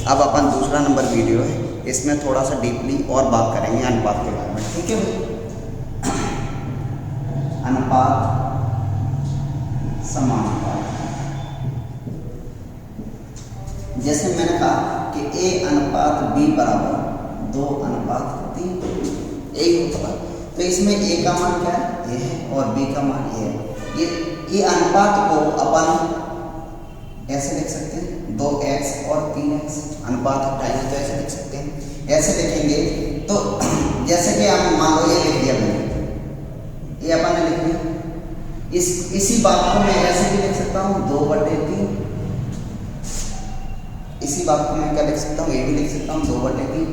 अब अपन दूसरा number video है, इसमें थोड़ा सा डीपली और बात करेंगे अनुपात के बारे में, ठीक है भाई। अनुपात समानुपात, जैसे मैंने कहा कि A अनुपात B बराबर 2:3 यही होता है। तो इसमें A का मान क्या है, A है, और B का मान A है। ये अनुपात को अपन ऐसे लिख सकते हैं, 2x और 3x अनुपात हटाएंगे तो ऐसे लिख सकते हैं। ऐसे लिखेंगे तो जैसे कि आप मान लो ये लिख दिया मैंने, ये अपन ने लिख दिया, इसी बात को मैं ऐसे भी लिख सकता हूँ 2/3। इसी बात को मैं क्या लिख सकता हूँ, ये भी लिख सकता हूँ 2/3।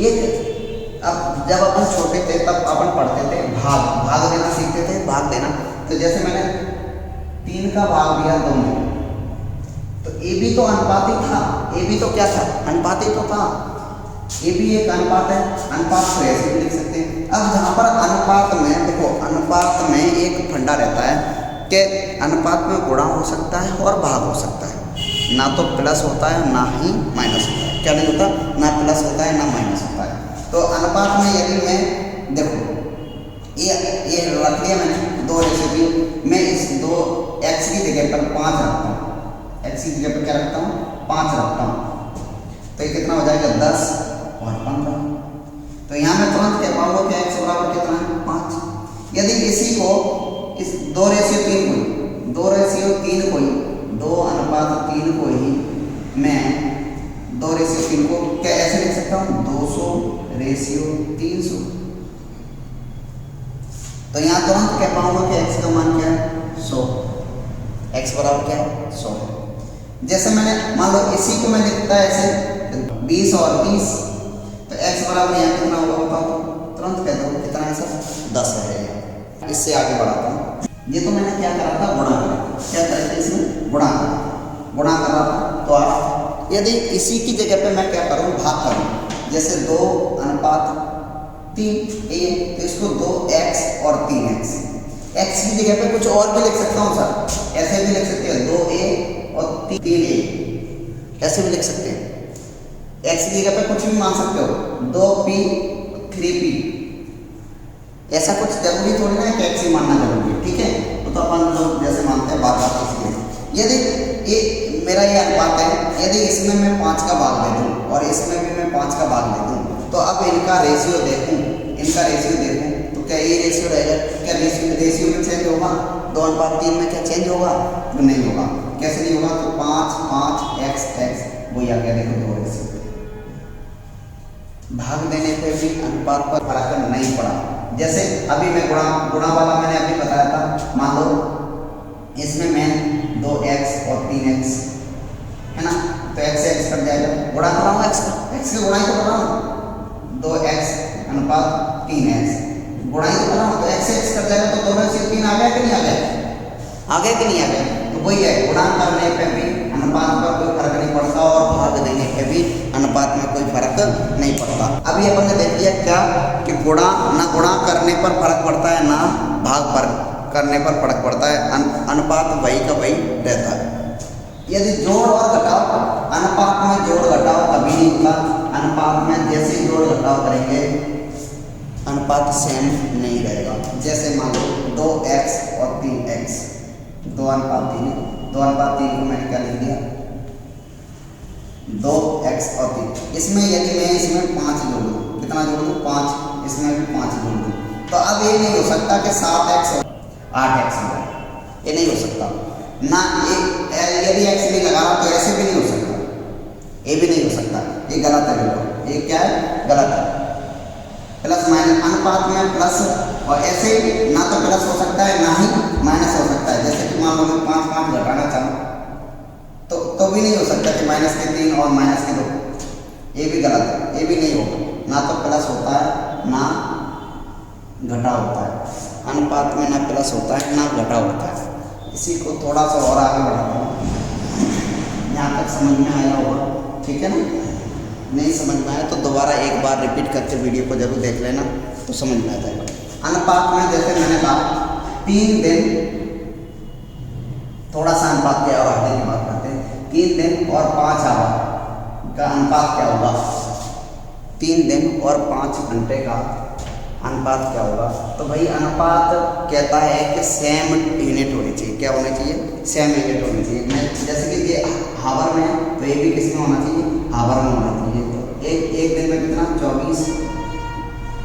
एक अब जब अपन छोटे थे तब अपन पढ़ते थे भाग देना सीखते थे, भाग देना। तो जैसे मैंने 3 का भाग दिया 2 में, तो ए भी तो अनुपात ही था, ए भी तो क्या था, अनुपात ही तो था। ए भी एक अनुपात है, अनुपात को ऐसे भी लिख सकते हैं। अब जहाँ पर अनुपात में देखो, अनुपात में एक फंडा रहता है कि अनुपात में गुणा हो सकता है और भाग हो सकता है, ना तो प्लस होता है ना ही माइनस होता है। क्या नहीं होता, ना प्लस होता है ना माइनस होता है। तो अनुपात में यदि मैं देखो ये रख लिया मैंने 2:3, मैं इस 2x की जगह पर 5 रखता हूँ, x की जगह पर क्या रखता हूँ, 5 रखता हूँ, तो ये कितना हो जाएगा 10 और 15। तो यहाँ मैं तुरंत कह पाऊंगा कि x बराबर कितना है, 5। यदि इसी को इस 2:3 को 2:3 को 2:3 को ही मैं 2:3 को क्या ऐसे लिख सकता हूँ, 200:300। तो यहाँ तुरंत कह पाऊंगा कि x का मान क्या है, 100। x बराबर क्या है, 100। जैसे मैंने मान लो इसी को मैं लिखता है ऐसे 20 और 20, तो x बराबर यहाँ कितना होगा बताओ, तुरंत कह दो कितना है सर, 10 है। इससे आगे बढ़ाता हूँ। ये तो मैंने क्या करा था, गुणा करा, क्या करा था इसमें, गुणा कर रहा था। तो आप यदि इसी की जगह पे मैं क्या करूँ, भाग करूँ, जैसे 2:3 ये, तो इसको 2x और 3x, x की जगह पे कुछ और भी लिख सकता हूँ सर, ऐसे भी लिख सकते हैं 2a और 3a, ऐसे भी लिख सकते हैं। x की जगह पे कुछ भी मान सकते हो, 2p 3p, ऐसा कुछ जरूरी थोड़ी ना है कि x ही मानना जरूरी है, ठीक है। तो अपन लोग जैसे मानते हैं बात इसलिए। यदि ये मेरा ये अनुपात है, यदि इसमें मैं 5 का भाग दे दूँ और इसमें भी मैं 5 का भाग दे दूँ, तो अब इनका रेशियो देखूँ, तो क्या ये रेशियो रहेगा, क्या रेशियो में चेंज होगा, 2:3 में क्या चेंज होगा, तो नहीं होगा। कैसे नहीं होगा, तो 5 5 x वही आ गया, देखो 2 रेशियो। भाग देने पे भी अनुपात पर फर्क नहीं पड़ा। जैसे अभी मैं गुणा वाला मैंने अभी बताया था, मान लो इसमें मैं 2x और 3x है ना, तो x से x कट जाएगा, गुणा कर रहा हूँ x की गुणा ही तो कर रहा हूँ, 2x अनुपात 3x गुणा ही तो कर रहा हूँ, तो x से x कट जाएगा, तो 2/3 आ गया कि नहीं आ गया, आ गया कि नहीं आ गया। तो वही है, गुणा करने पे भी अनुपात पर कोई फर्क नहीं पड़ता और भाग देने पे भी अनुपात में कोई फर्क नहीं पड़ता। अभी अपन ने देख लिया क्या कि गुणा करने पर फर्क पड़ता है, ना भाग पर करने पर फर्क पड़ता है, अनुपात वही का वही रहता है। यदि जोड़ और घटाव, अनुपात में जोड़ घटाव कभी नहीं होता, अनुपात में जैसे जोड़ घटाव करेंगे अनुपात सेम नहीं रहेगा। जैसे मान लो 2x और 3x, 2:3 को मैंने क्या लिख दिया, 2x और 3। इसमें यदि मैं इसमें 5 जोड़ दूँ, कितना जोड़ दूँ, 5, इसमें भी 5 जोड़ दूँ, तो अब ये नहीं हो सकता कि 7x और 8x हो जाए, ये नहीं हो सकता ना। यदि x नहीं लगा रहा तो ऐसे भी नहीं हो सकता, ये भी नहीं हो सकता, ये गलत है, बिल्कुल ये क्या है, गलत है। प्लस माइनस, अनुपात में प्लस और ऐसे ना तो प्लस हो सकता है ना ही माइनस हो सकता है। जैसे कि मान लो मैं 5 घटाना चाहूँ तो भी नहीं हो सकता कि -3 और -2, ये भी गलत है, ये भी नहीं होगा, ना तो प्लस होता है ना घटा होता है। अनुपात में ना प्लस होता है ना घटा होता है। इसी को थोड़ा सा और आगे बढ़ाता हूँ, यहाँ तक समझ में आया होगा, ठीक है ना। नहीं समझ में आया तो दोबारा एक बार रिपीट करके वीडियो को जरूर देख लेना, तो समझ में आ जाएगा। अनुपात में जैसे मैंने कहा 3 दिन, थोड़ा सा अनुपात के और आगे की बात करते हैं, 3 दिन और 5 आवर का अनुपात क्या होगा, 3 दिन और 5 घंटे का अनुपात क्या होगा। तो भाई अनुपात कहता है कि सेम यूनिट होनी चाहिए। क्या होनी चाहिए, सेम यूनिट होनी चाहिए। मैं जैसे कि ये हावर में है तो ये भी किस में होना चाहिए, हावर में होना चाहिए। तो एक दिन में कितना 24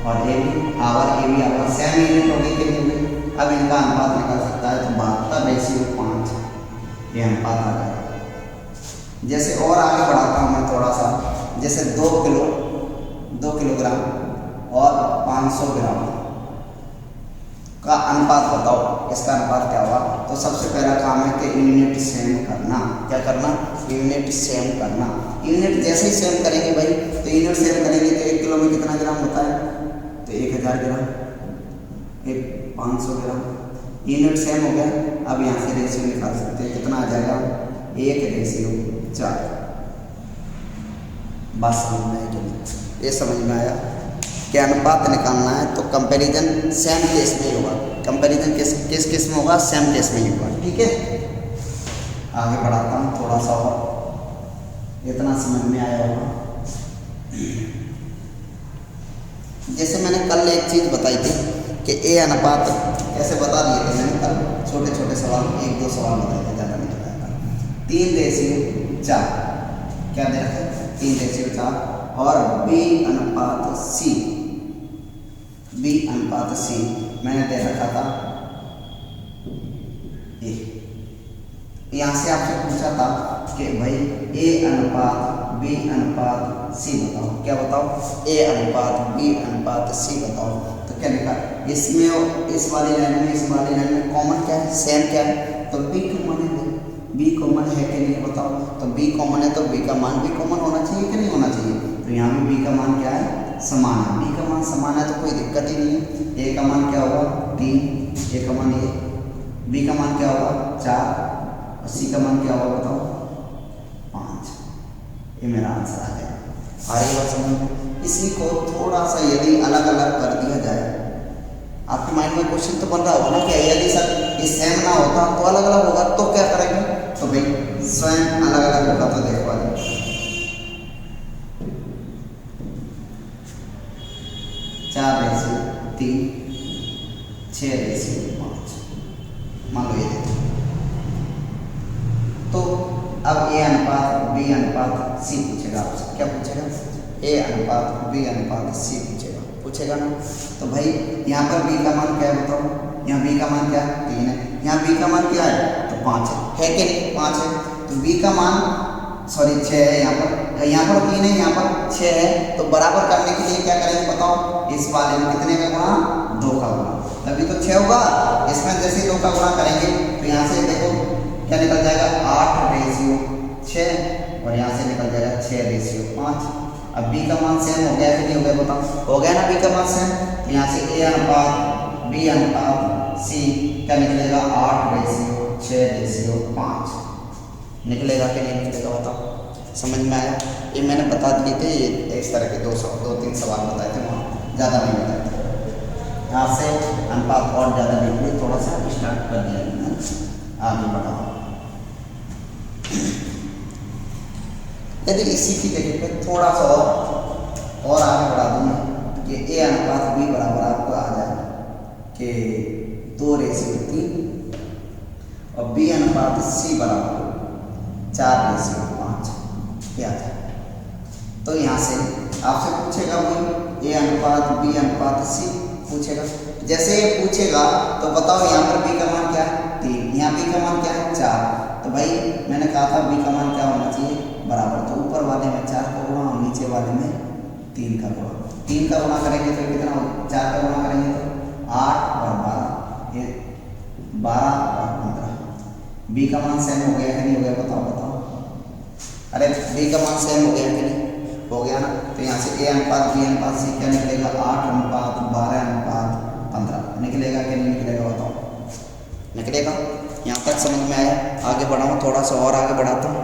और ये भी हावर, ये भी हावर, सेम यूनिट हो गई कि नहीं हुई। अब इनका अनुपात निकल सकता है, तो 72:5 ये अनुपात आ जाएगा। जैसे और आगे बढ़ाता हूँ मैं थोड़ा सा, जैसे 2 किलोग्राम और 500 ग्राम का अनुपात बताओ, इसका अनुपात क्या होगा। तो सबसे पहला काम है कि यूनिट सेम करना। क्या करना, यूनिट सेम करना। यूनिट जैसे ही सेम करेंगे भाई, तो यूनिट सेम करेंगे तो 1 किलो में कितना ग्राम होता है, तो 1000 ग्राम, 500 ग्राम, यूनिट सेम हो गया। अब यहाँ से रेशियो निकाल सकते हैं, कितना आ जाएगा 1:4। बात समझ में आई, ये समझ में आया कि अनुपात निकालना है तो कंपैरिजन सेम केस में ही होगा। कंपैरिजन किस केस में होगा, सेम केस में ही होगा। ठीक है, आगे बढ़ाता हूँ थोड़ा सा और, इतना समझ में आया होगा। जैसे मैंने कल एक चीज़ बताई थी कि ए अनुपात ऐसे बता दिए थे मैंने कल, छोटे छोटे सवाल, 1-2 सवाल बताए थे, ज़्यादा नहीं बताया। 3:4 क्या दे रखा है, 3:4 और B अनुपात C मैंने दे रखा था ए। यहाँ से आपसे पूछा था कि भाई A अनुपात B अनुपात C बताओ। क्या बताओ, A अनुपात B अनुपात C बताओ। तो क्या लिखा, इसमें इस वाली लाइन में इस वाली लाइन में कॉमन क्या है, सेम क्या है, तो B कॉमन है। B कॉमन है कि नहीं बताओ। तो B कॉमन है तो B का मान भी कॉमन होना चाहिए कि नहीं होना चाहिए। तो यहाँ भी B का मान क्या है, समान है। B का मान समान है तो कोई दिक्कत ही नहीं है। A का मान क्या होगा 3, A का मान ये, B का मान क्या होगा 4 और C का मान क्या होगा बताओ 5। ये मेरा आंसर आ गया। आ रही बात समझ में। इसी को थोड़ा सा यदि अलग अलग कर दिया जाए, आपके माइंड में क्वेश्चन तो बन रहा होगा ना कि यदि सर ये सेम ना होता तो अलग अलग होगा, तो क्या करेंगे। तो भाई स्वयं अलग अलग होगा तो देखो 4:3, 6:5 मान लो ये देखो। तो अब A अनुपात B अनुपात C पूछेगा आपसे। क्या पूछेगा, A अनुपात B अनुपात C पूछेगा ना। तो भाई यहाँ पर B का मान क्या है बताओ, यहाँ B का मान क्या है 3 है, यहाँ B का मान क्या है तो 5 है कि नहीं, 5 है। तो B का मान 6 है, यहाँ पर 3 है, यहाँ पर 6 है। तो बराबर करने के लिए क्या करेंगे बताओ, इस वाले में कितने का गुणा, 2 का गुणा, तभी तो 6 होगा। इसमें जैसे 2 का गुणा करेंगे तो यहाँ से देखो क्या निकल जाएगा 8:6 और यहाँ से निकल जाएगा 6:5। अब B का मान सेम हो गया कि नहीं हो गया बताओ, हो गया ना B का मान सेम। तो यहाँ से A अनुपात B अनुपात C क्या निकलेगा 8:6:5 निकलेगा कि नहीं निकलेगा बताओ। समझ में आया। ये मैंने बता दिए थे, ये इस तरह के 2-3 सवाल बताए थे, वहाँ ज़्यादा नहीं बताए थे। यहाँ से अनुपात और ज़्यादा देखिए, थोड़ा सा स्टार्ट कर दिया मैंने, आगे बढ़ाओ। यदि इसी की जगह पे थोड़ा सा और आगे बढ़ा दूँ कि A अनुपात B बराबर आपको आ जाए कि 2:3 और B अनुपात C बराबर 4:5 क्या है। तो यहाँ से आपसे पूछेगा वही A अनुपात B अनुपात C पूछेगा। जैसे ये पूछेगा तो बताओ यहाँ पर B का मान क्या है 3, यहाँ B का मान क्या है 4। तो भाई मैंने कहा था B का मान क्या होना चाहिए बराबर, तो ऊपर वाले में 4 का गुणा और नीचे वाले में 3 का गुणा। 3 का गुणा करेंगे तो कितना होगा, 4 का गुणा करेंगे तो 8 और 12, ये 12 और 15। B का मान सेम हो गया कि नहीं हो गया बताओ। अरे B का मान सेम हो गया कि नहीं हो गया ना। तो यहाँ से A अनुपात B अनुपात C क्या निकलेगा 8 अनुपात 12 अनुपात 15 निकलेगा कि नहीं निकलेगा बताओ, निकलेगा। यहाँ तक समझ में आया। आगे बढ़ाऊँ, थोड़ा सा और आगे बढ़ाता हूँ,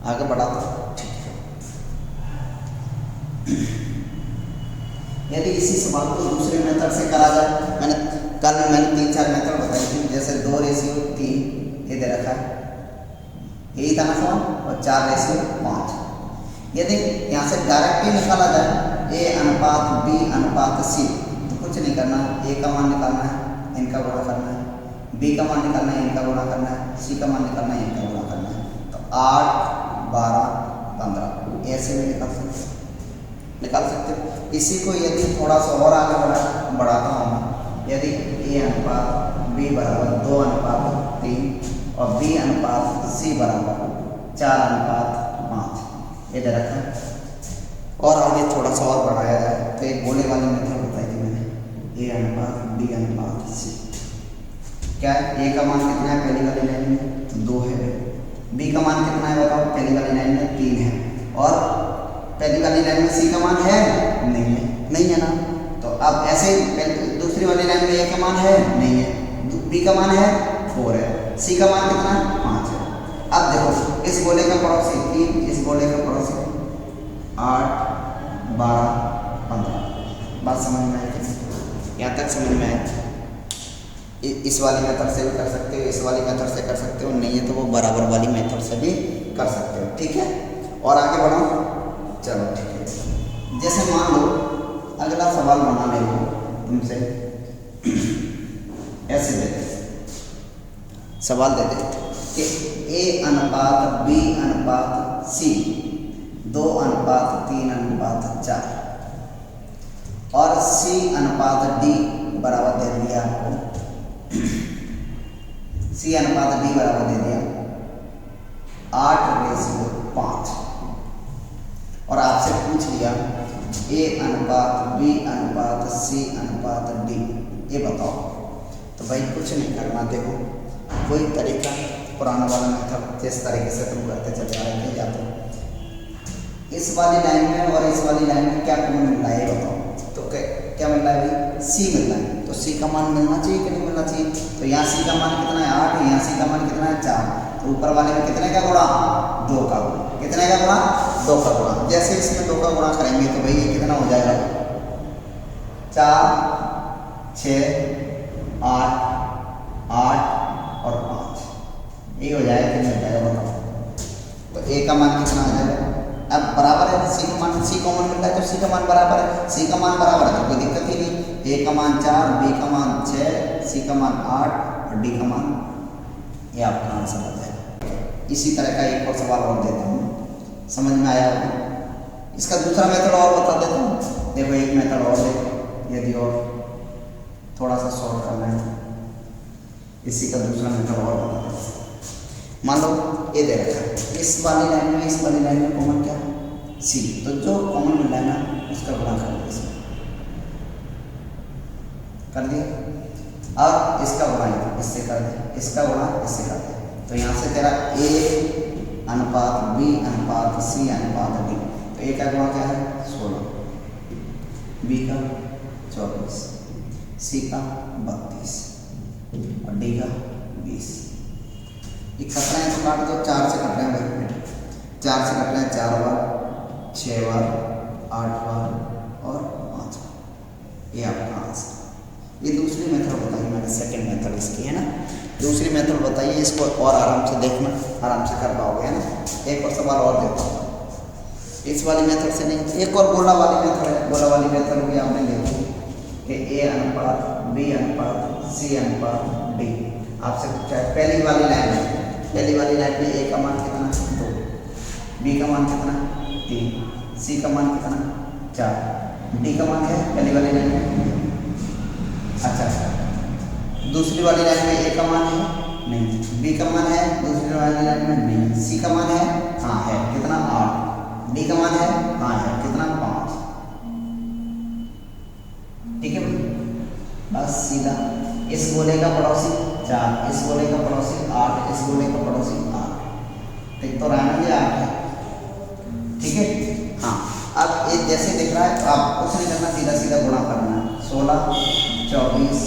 आगे बढ़ाता हूँ। यदि इसी सवाल को दूसरे मेथड से करा जाए, मैंने 3-4 मेथड बताई थी। जैसे 2:3 ये दे रखा है, यही था ना सवाल, और 4/5। यदि यहाँ से डायरेक्ट ही निकाला जाए A अनुपात B अनुपात C, तो कुछ नहीं करना, A का मान निकालना है, इनका गुणा करना है, B का मान निकालना है, इनका गुणा करना है, C का मान निकालना है, इनका गुणा करना है। तो 8, 12, 15 ऐसे भी निकाल सकते हो। इसी को यदि थोड़ा सा और आगे बढ़ाता हूँ मैं, यदि A अनुपात B बराबर 2 अनुपात 3 और B अनुपात C बराबर 4 अनुपात 5 इधर रखा, और आगे थोड़ा सा और बढ़ाया जाए तो एक गोले वाली मेथड बताई थी मैंने, A अनुपात B अनुपात C। क्या है, A का मान कितना है पहली वाली लाइन में 2 है, B का मान कितना है बताओ पहली वाली लाइन में 3 है, और पहली वाली लाइन में C का मान है नहीं है ना। तो अब ऐसे दूसरी वाली लाइन में A का मान है नहीं है, B का मान है 4 है, C का मान कितना है 5 है। अब देखो इस गोले का पड़ोसी 3, इस गोले का पड़ोसी 8, 12, 15। बात समझ में आई? यहाँ तक समझ में आए? इस वाली मेथड से भी कर सकते हो, इस वाली मेथड से कर सकते हो, नहीं है तो वो बराबर वाली मेथड से भी कर सकते हो। ठीक है, और आगे बढ़ो, चलो ठीक है। जैसे मान लो अगला सवाल बना ले तुमसे, ऐसे देते सवाल देते कि A अनुपात B अनुपात C 2 अनुपात 3 अनुपात 4 और C अनुपात D बराबर दे दिया आपको, C अनुपात D बराबर दे दिया 8/5, और आपसे पूछ लिया A अनुपात B अनुपात C अनुपात D, ये बताओ। तो भाई कुछ नहीं करना, देखो कोई तरीका पुराना वाला मेथड जिस तरीके से तुम करते चले आ रहे थे, या तो इस वाली लाइन में और इस वाली लाइन में क्या कॉमन मिल रहा है बताओ। तो क्या मिल रहा है भाई, C मिल रहा है, तो C का मान मिलना चाहिए कि नहीं मिलना चाहिए। तो यहाँ C का मान कितना है 8, यहाँ C का मान कितना है 4, तो ऊपर वाले में कितने का गुणा 2 का गुणा, कितने का गुणा 2 का गुणा। जैसे इसमें 2 का गुणा करेंगे तो भाई ये कितना हो जाएगा 4, 6, 8, 8 और 5, ये हो जाएगा, कितना हो जाएगा बताओ। तो A का मान कितना आ जाएगा, अब बराबर है C का मान, C कॉमन मिल रहा है तो C का मान बराबर है, C का मान बराबर है तो कोई दिक्कत ही नहीं। A का मान 4, B का मान 6, C का मान 8 और D का मान, ये आपका आंसर आ जाएगा। इसी तरह का एक और सवाल और देता हूँ, समझ में आया होगा। इसका दूसरा मेथड और बता देता हूँ, देखो एक मेथड और देखो, यदि और थोड़ा सा सॉल्व करना है, इसी का दूसरा मेथड और बता देता हूँ। मान लो ये दे रखा है, इस वाली लाइन में इस वाली लाइन में कॉमन क्या C, तो जो कॉमन मिल रहा है ना उसका गुणा कर दो, इसमें कर दिया, और इसका गुणा इससे कर दे, इसका गुणा इससे कर दे। तो यहाँ से तेरा A अनुपात B अनुपात C अनुपात D, तो A का गुणा क्या है 16, B का 24, C का 32 और D का 20। ये कट रहे हैं तो काट दो, 4 से कट रहे हैं भाई, 4 से कट रहे हैं 4 बार, 6 बार, 8 बार और 5 बार, ये आपका आंसर। ये दूसरी मेथड बताई मैंने, सेकंड मेथड इसकी है ना, दूसरी मेथड बताइए, इसको और आराम से देखना, आराम से कर पाओगे है ना। एक और सवाल और देता हूँ, इस वाली मेथड से नहीं, एक और गोला वाली मेथड है। गोला वाली मेथड भी आपने देखी कि A अनुपात B अनुपात C अनुपात D, आपसे पूछा है पहली वाली लाइन में, पहली वाली लाइन में A का मान कितना 2, B का मान कितना 3, C का मान कितना 4, D का मान है पहली वाली लाइन में, अच्छा दूसरी वाली लाइन में A का मान है नहीं, B का मान है दूसरी वाली लाइन में नहीं, C का मान है हाँ है कितना 8, D का मान है हाँ है कितना 5। ठीक है भाई, बस सीधा इस गोले का पड़ोसी 4, इस गोले का पड़ोसी 8, इस गोले का पड़ोसी 8, एक तो रहा है 8 है। ठीक है, हाँ अब ये जैसे दिख रहा है तो आप कुछ नहीं करना, सीधा सीधा गुणा करना है, 16, 24,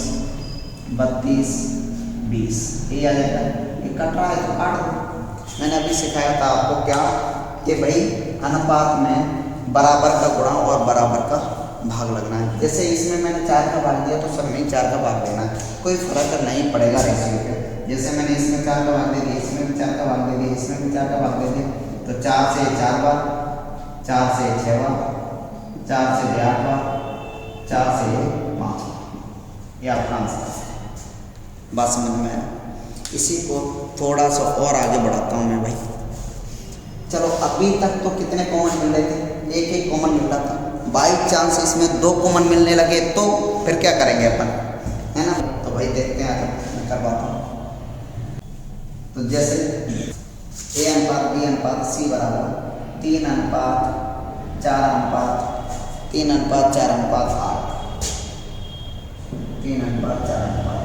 32, 20, ये आ जाएगा। ये कट रहा है तो काट दो। मैंने अभी सिखाया था आपको क्या कि भाई अनुपात में बराबर का गुणा और बराबर का भाग लगना है। जैसे इसमें मैंने 4 का भाग दिया तो सब में 4 का भाग देना है, कोई फर्क नहीं पड़ेगा रेशियो पे। जैसे मैंने इसमें 4 का भाग दे दिया, इसमें भी 4 का भाग दे दिया, इसमें भी 4 का भाग दे दिया, तो 4 से 4 बार, 4 से 6 बार, 4 से 8 बार, 4 से 5 बार। ये आपका आंसर है। बात समझ में आया? इसी को थोड़ा सा और आगे बढ़ाता हूँ मैं भाई। चलो अभी तक तो कितने कॉमन मिल रहे थे? एक एक कॉमन मिल रहा था। बाई चांस इसमें 2 कॉमन मिलने लगे तो फिर क्या करेंगे अपन, है ना? तो भाई देखते हैं, आगे मैं करवाता हूँ। तो जैसे A अनुपात B अनुपात C बराबर 3 अनुपात 4 अनुपात 3 अनुपात 4 अनुपात 8, 3 अनुपात 4 अनुपात 8।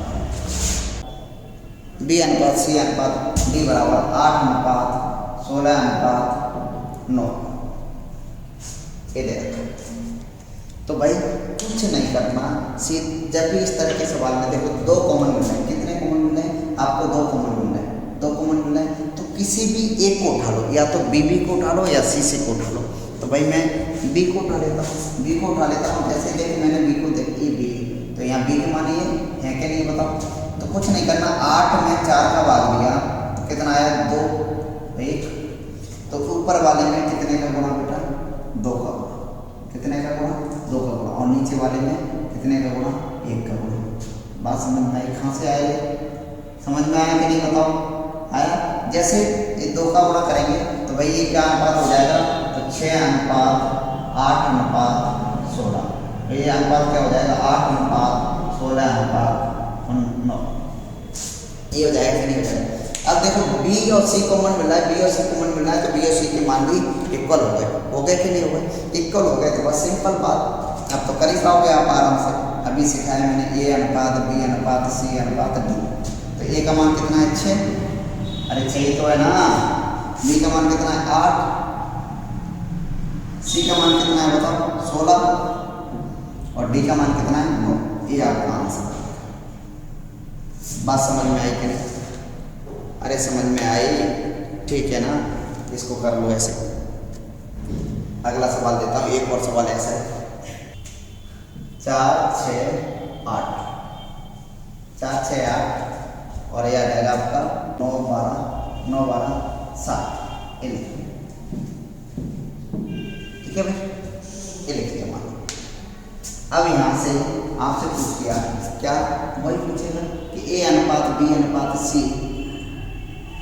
B अनुपात C अनुपात D बराबर 8 अनुपात 16 अनुपात 9। ये देखो, तो भाई कुछ नहीं करना, जब भी इस तरह के सवाल में देखो 2 कॉमन मिल रहे हैं, कितने कॉमन मिल रहे हैं? आपको 2 कॉमन मिल रहे हैं, 2 कॉमन मिल रहे हैं, तो किसी भी एक को उठा लो, या तो BB को उठा लो या CC को उठा लो। तो भाई मैं B को उठा लेता हूँ, B को उठा लेता हूँ। जैसे देखिए मैंने B को देखी B, तो यहाँ B के मान ये है कि नहीं बताओ? तो कुछ नहीं करना, 8 में 4 का भाग दिया तो कितना आया? 2, 1। तो ऊपर वाले में कितने का गुणा बेटा? 2 का गुणा। कितने का गुणा? 2 का गुणा। और नीचे वाले में कितने का गुणा? 1 का गुणा। बात समझ में आई? कहाँ से आए? समझ में आया कि नहीं बताओ? आया? जैसे ये 2 का गुणा करेंगे तो भाई ये क्या अनुपात हो जाएगा? तो 6 अनुपात 8 अनुपात 16। ये अनुपात क्या हो जाएगा? 8 अनुपात 16 अनुपात 9। ये हो जाएगा कि नहीं हो जाएगा? अब देखो B और C कॉमन मिल रहा है, B और C कॉमन मिल रहा है, तो B और C के मान भी इक्वल हो गए। हो गए कि नहीं हो गए? इक्वल हो गए। तो बस सिंपल बात, अब तो कर ही पाओगे आप आराम से। अभी सिखाया मैंने A अनुपात B अनुपात C अनुपात D। तो A का मान कितना है? 6। अरे 6 तो है ना। B का मान कितना है? 8। C का मान कितना है बताओ? 16। और D का मान कितना है? 9। ये आपका आंसर। बात समझ में आई कि नहीं? अरे समझ में आई? ठीक है ना? इसको कर लो ऐसे। अगला सवाल देता हूँ, एक और सवाल ऐसा है। 4 6 8, 4 6 8 और यह आ जाएगा आपका 9 12 9 12 7। ये लिखिए, ठीक है भाई? ये लिखिए मान। अब यहाँ से आपसे पूछ दिया, क्या वही पूछेगा कि A अनुपात B अनुपात C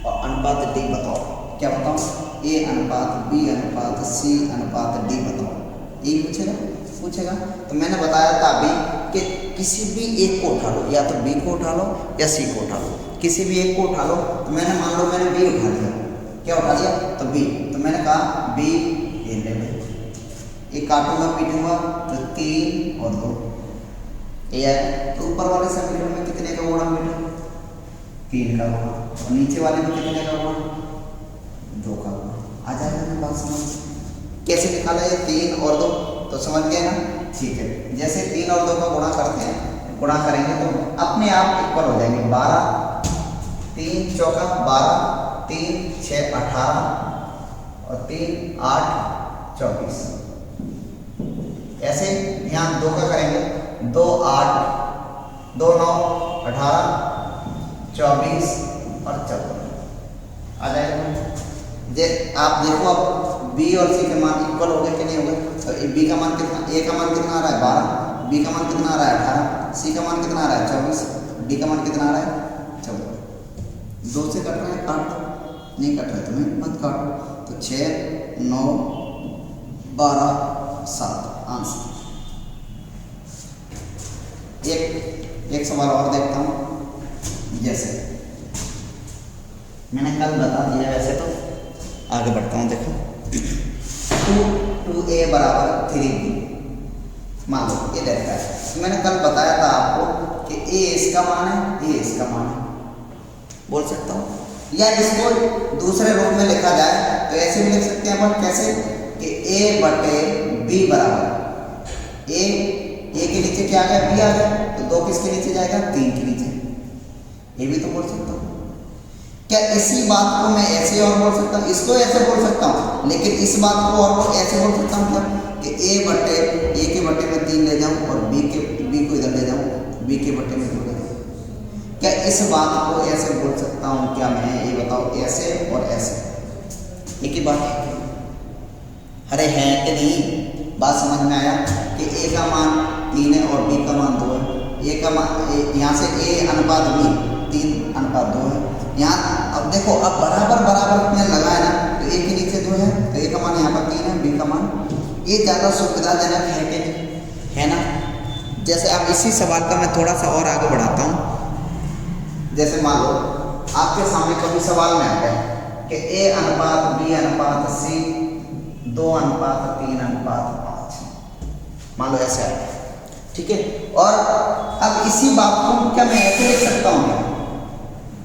और अनुपात D बताओ। क्या बताओ? A अनुपात B अनुपात C अनुपात D बताओ। यही पूछेगा। तो मैंने बताया था अभी कि किसी भी एक को उठा लो, या तो B को उठा लो या C को उठा लो। किसी भी एक को उठा लो। तो मैंने मान लो मैंने B उठा लिया। क्या उठा लिया? तो B। तो मैंने कहा B ये ले लो, ये काटूंगा पीटूंगा तो 3 और 2 ये है। तो ऊपर वाले समीकरण में कितने का गुणा बेटा? 3 का गुणा। और नीचे वाले में कितने का गुणा? 2 का गुणा। आ जाएगा ना? बात समझ कैसे निकाला? ये 3 और 2, तो समझ गए ना? ठीक है। जैसे 3 और 2 का गुणा करते हैं, गुणा करेंगे तो अपने आप इक्वल हो जाएंगे। 12 3 चौका 12, 3 6 18 और 3 8 24। ऐसे यहाँ 2 का करेंगे, 2 8 2 9 18 24 और 14 आ जाएगा। आप देखो अब B और C के मान इक्वल हो गए कि नहीं हो गए? तो B का मान कितना? A का मान कितना आ रहा है? 12। B का मान कितना आ रहा है? 18। C का मान कितना आ रहा है? 24। D का मान कितना आ रहा है? 14। 2 से कट रहा है? काट नहीं कट रहा है तुम्हें, मत काटो। तो 6 9 12 7 आंसर। एक सवाल और देखता हूँ। जैसे मैंने कल बता दिया, वैसे तो आगे बढ़ता हूँ। देखो 2a बराबर 3b मान लो ये रहता है। तो मैंने कल बताया था आपको कि a इसका मान है, a इसका मान है। बोल सकता हूँ, या इसको दूसरे रूप में लिखा जाए तो ऐसे भी लिख सकते हैं अपन। कैसे? कि a बटे b बराबर a के नीचे क्या आ गया? b आ गया। तो 2 किसके नीचे जाएगा? 3 के नीचे। ये भी तो बोल सकता हूँ। क्या इसी बात को मैं ऐसे और बोल सकता हूँ? इसको ऐसे बोल सकता हूँ, लेकिन इस बात को और ऐसे बोल सकता हूँ कि a के बटे में 3 ले जाऊँ और b को इधर ले जाऊँ, b के बटे में 2 ले जाऊँ। क्या इस बात को ऐसे बोल सकता हूँ क्या मैं? ये बताओ, ऐसे और ऐसे एक ही बात है? अरे है कि नहीं? बात समझ में आया कि ए का मान 3 है और बी का मान 2 है। ए का मान यहाँ से ए अनुपात बी 3:2 है। यहाँ अब देखो, अब बराबर बराबर में लगाए ना, तो ए के नीचे 2 है, तो ए का मान यहाँ पर 3 है, बी का मान। ये ज़्यादा सुविधाजनक है कि नहीं? है ना? जैसे अब इसी सवाल का मैं थोड़ा सा और आगे बढ़ाता हूँ। जैसे मान लो आपके सामने कभी सवाल में आ गया कि ए अनुपात बी अनुपात सी 2:3:5, मान लो ऐसे आ गया, ठीक है। और अब इसी बात को क्या मैं ऐसे लिख सकता हूँ क्या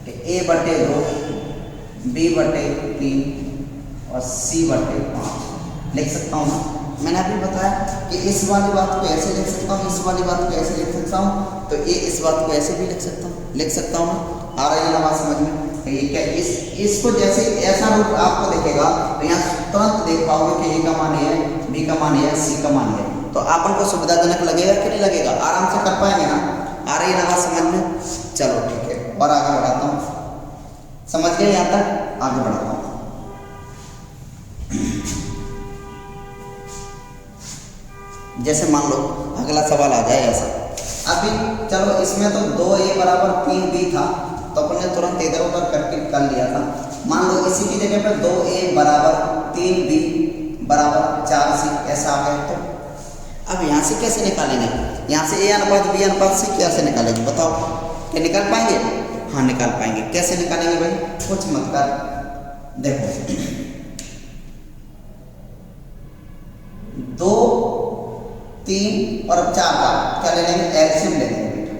कि a/2 b/3 और c/5 लिख सकता हूँ ना? मैंने अभी बताया कि इस वाली बात को ऐसे लिख सकता हूँ, इस वाली बात को ऐसे लिख सकता हूँ, तो ये इस बात को ऐसे भी लिख सकता हूँ ना? आ रही है ना बात समझ में? ये क्या इसको जैसे ऐसा रूप आपको दिखेगा तो यहाँ तुरंत देख पाओगे कि ए का मान ये है, बी का मान ये है, सी का मान ये है। तो आपन को सुविधाजनक लगेगा कि नहीं लगेगा? आराम से कर पाएंगे ना? आ रही है ना बात समझ में? चलो ठीक है, और आगे बढ़ाता हूँ। समझ गए यहाँ तक? आगे बढ़ाता हूँ। जैसे मान लो अगला सवाल आ जाए ऐसा। अभी चलो इसमें तो 2a = 3b था, तो अपन ने तुरंत इधर उधर करके कर लिया था। मान लो इसी की जगह पर 2a = 3b = 4c ऐसा आ गया। तो अब यहाँ से कैसे निकालेंगे? यहाँ से a अनुपात b अनुपात c कैसे निकालेंगे बताओ? क्या निकाल पाएंगे? हाँ निकाल पाएंगे। कैसे निकालेंगे भाई? कुछ मत कर, देखो 2, 3 और 4 का क्या ले लेंगे? एलसीएम ले लेंगे बेटा।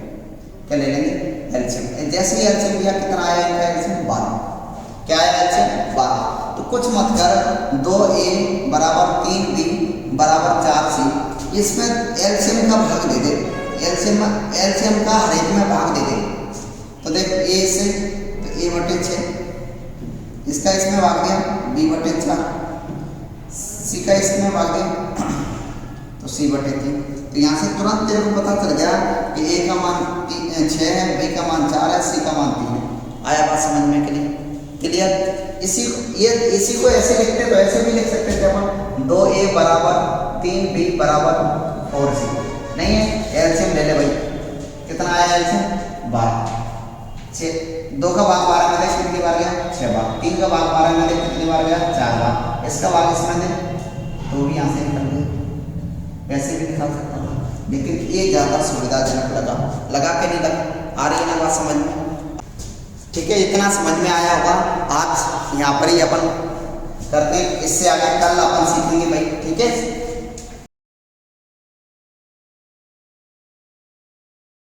क्या ले लेंगे? एलसीएम। जैसे ही एलसीएम लिया, कितना आया इनका एलसीएम? 12। क्या आया एलसीएम? 12। तो कुछ मत कर, 2a = 3b = 4c, इसमें एलसीएम का भाग दे दे। एलसीएम का हर एक में भाग दे दे। तो देख a से तो a/6, इसका इसमें भाग दिया b/4, c का इसमें भाग दिया तो c/3। तो यहाँ से तुरंत तेरे को पता चल गया कि a का मान 6 है, b का मान 4 है, c का मान 3 है। आया बात समझ में कि नहीं? क्लियर? इसी को ऐसे लिखते तो ऐसे भी लिख सकते थे अपन, 2a = 3b = 4c। नहीं है? एलसीएम ले ले भाई। कितना आया एलसीएम? 12। 2 का भाग 12 में देख कितनी बार गया? 6 बार। 3 का भाग 12 में देख कितनी बार गया? 4 बार। इसका भाग इसमें दे तो भी यहाँ से निकल गया। ऐसे भी निकाल सकता हूँ, लेकिन ये ज़्यादा सुविधाजनक लगा के नहीं लगा? आ रही है ना बात समझ में? ठीक है, इतना समझ में आया होगा। आज यहाँ पर ही अपन करते हैं, इससे आगे कल अपन सीखेंगे भाई। ठीक है।